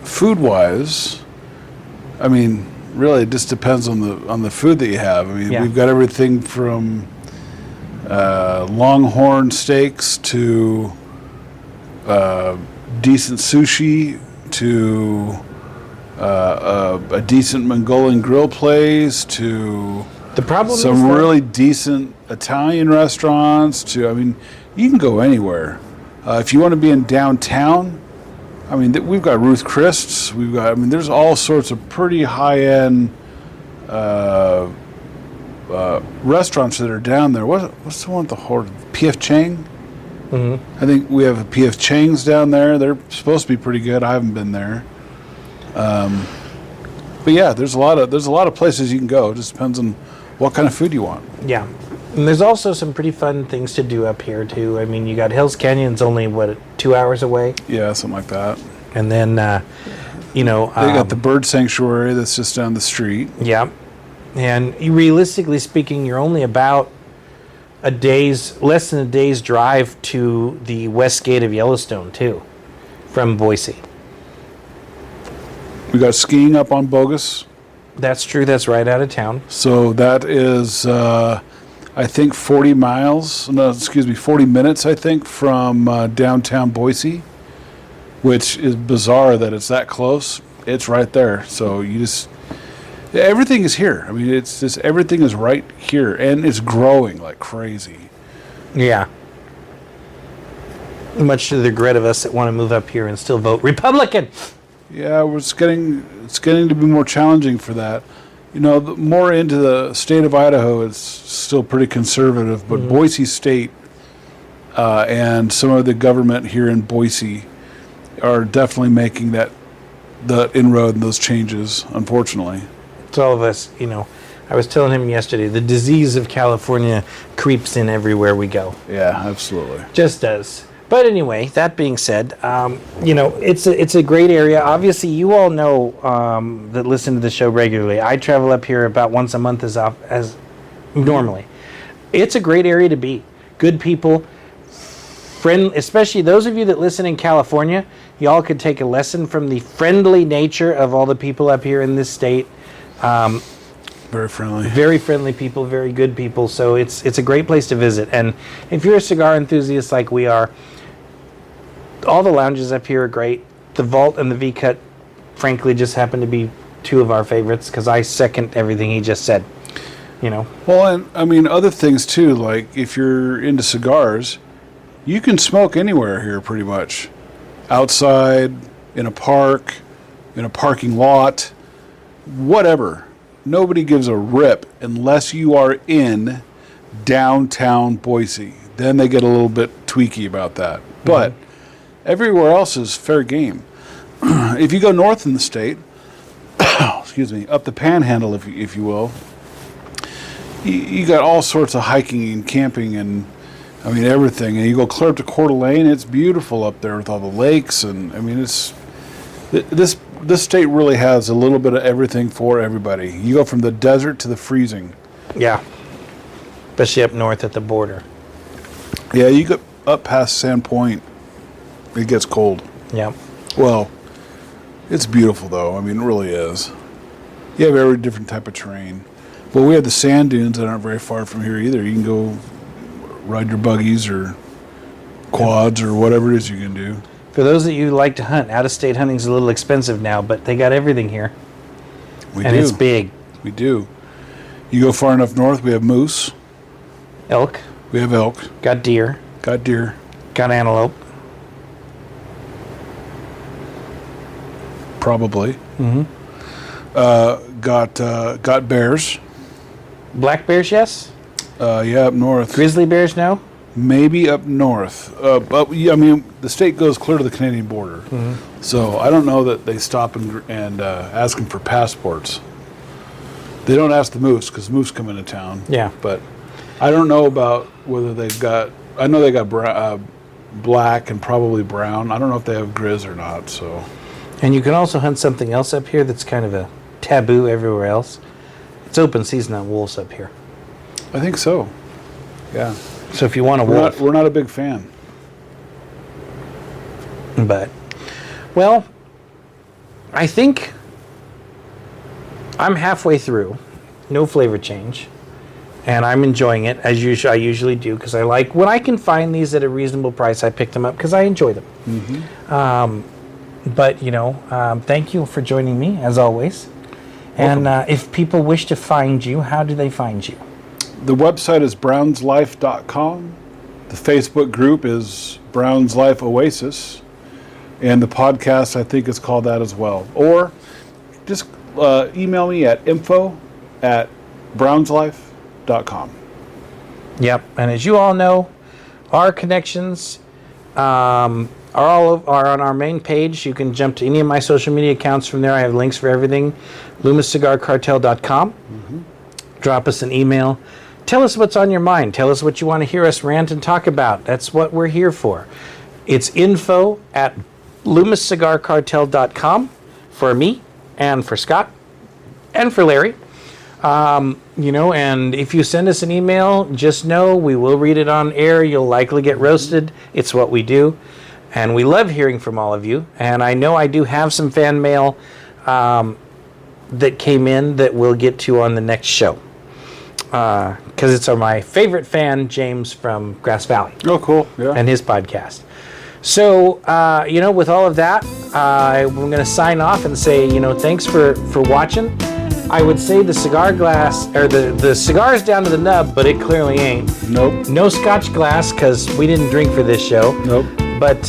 Food-wise, I mean, really, it just depends on the food that you have. I mean, we've got everything from Longhorn steaks to decent sushi to a decent Mongolian grill place to The problem some is that really decent Italian restaurants to, I mean, you can go anywhere. If you want to be in downtown, I mean, we've got Ruth Christ's. There's all sorts of pretty high-end restaurants that are down there. What's the one at the Horde? P.F. Chang? Mm-hmm. I think we have a P.F. Chang's down there. They're supposed to be pretty good. I haven't been there. But yeah, there's a lot of places you can go. It just depends on what kind of food you want. Yeah. And there's also some pretty fun things to do up here, too. I mean, you got Hills Canyon's only, 2 hours away? Yeah, something like that. And then You know, They got the bird sanctuary that's just down the street. yeah. And realistically speaking, you're only about less than a day's drive to the west gate of Yellowstone, too, from Boise. We got skiing up on Bogus. That's true. That's right out of town. So that is, I think, 40 minutes, I think, from downtown Boise, which is bizarre that it's that close. It's right there. So everything is here. I mean, it's just, everything is right here, and it's growing like crazy. Yeah. Much to the regret of us that want to move up here and still vote Republican. Yeah, it's getting to be more challenging for that. You know, more into the state of Idaho, it's still pretty conservative, but Boise State and some of the government here in Boise are definitely making the inroad and those changes, unfortunately. It's all of us, you know. I was telling him yesterday, the disease of California creeps in everywhere we go. Yeah, absolutely. Just does. But anyway, that being said, you know, it's a great area. Obviously, you all know that listen to the show regularly. I travel up here about once a month as normally. It's a great area to be. Good people, especially those of you that listen in California. Y'all could take a lesson from the friendly nature of all the people up here in this state. Very friendly. Very friendly people, very good people. So it's a great place to visit. And if you're a cigar enthusiast like we are, all the lounges up here are great. The Vault and the V-Cut, frankly, just happen to be two of our favorites because I second everything he just said. You know. Well, and I mean other things too. Like if you're into cigars, you can smoke anywhere here, pretty much. Outside, in a park, in a parking lot, whatever. Nobody gives a rip unless you are in downtown Boise. Then they get a little bit tweaky about that. But everywhere else is fair game. If you go north in the state, excuse me, up the Panhandle, if you will, you got all sorts of hiking and camping and, I mean, everything. And you go clear up to Coeur d'Alene, it's beautiful up there with all the lakes. And, I mean, this state really has a little bit of everything for everybody. You go from the desert to the freezing. Yeah. Especially up north at the border. Yeah, you go up past Sand Point, it gets cold. Yeah. Well, it's beautiful, though. I mean, it really is. You have every different type of terrain. Well, we have the sand dunes that aren't very far from here either. You can go ride your buggies or quads or whatever it is you can do. For those of you who like to hunt, out-of-state hunting's a little expensive now, but they got everything here. We and do. It's big. We do. You go far enough north, we have moose. Elk. We have elk. Got deer. Got deer. Got antelope. Probably. Got bears. Black bears, yes. Yeah, up north. Grizzly bears, no. Maybe up north. But yeah, I mean, the state goes clear to the Canadian border. So I don't know that they stop and ask them for passports. They don't ask the moose because moose come into town. Yeah. But I don't know about whether they've got. I know they got black and probably brown. I don't know if they have grizz or not. So. And you can also hunt something else up here that's kind of a taboo everywhere else. It's open season on wolves up here. I think so. Yeah. So if you want a wolf, we're not a big fan. But, well, I think I'm halfway through. No flavor change. And I'm enjoying it, as I usually do, because I like, when I can find these at a reasonable price, I pick them up because I enjoy them. But, you know, thank you for joining me, as always. Welcome. And if people wish to find you, how do they find you? The website is brownslife.com. The Facebook group is Brown's Life Oasis. And the podcast, I think, is called that as well. Or just email me at info@brownslife.com. Yep. And as you all know, our connections are on our main page. You can jump to any of my social media accounts from there. I have links for everything. LoomisCigarCartel.com. Drop us an email. Tell us what's on your mind. Tell us what you want to hear us rant and talk about. That's what we're here for. It's info@LoomisCigarCartel.com. for me and for Scott and for Larry. And if you send us an email, just know we will read it on air. You'll likely get roasted. It's what we do. And we love hearing from all of you. And I know I do have some fan mail that came in that we'll get to on the next show. Because it's my favorite fan, James from Grass Valley. Oh, cool. Yeah. And his podcast. So, with all of that, I'm going to sign off and say, thanks for watching. I would say the cigar glass, or the cigar's down to the nub, but it clearly ain't. Nope. No Scotch glass, because we didn't drink for this show. Nope. But,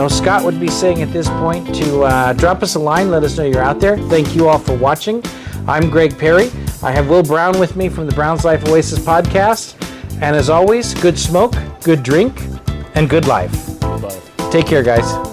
Scott would be saying at this point to drop us a line, let us know you're out there. Thank you all for watching. I'm Greg Perry. I have Will Brown with me from the Brown's Life Oasis podcast. And as always, good smoke, good drink, and good life. Bye. Take care, guys.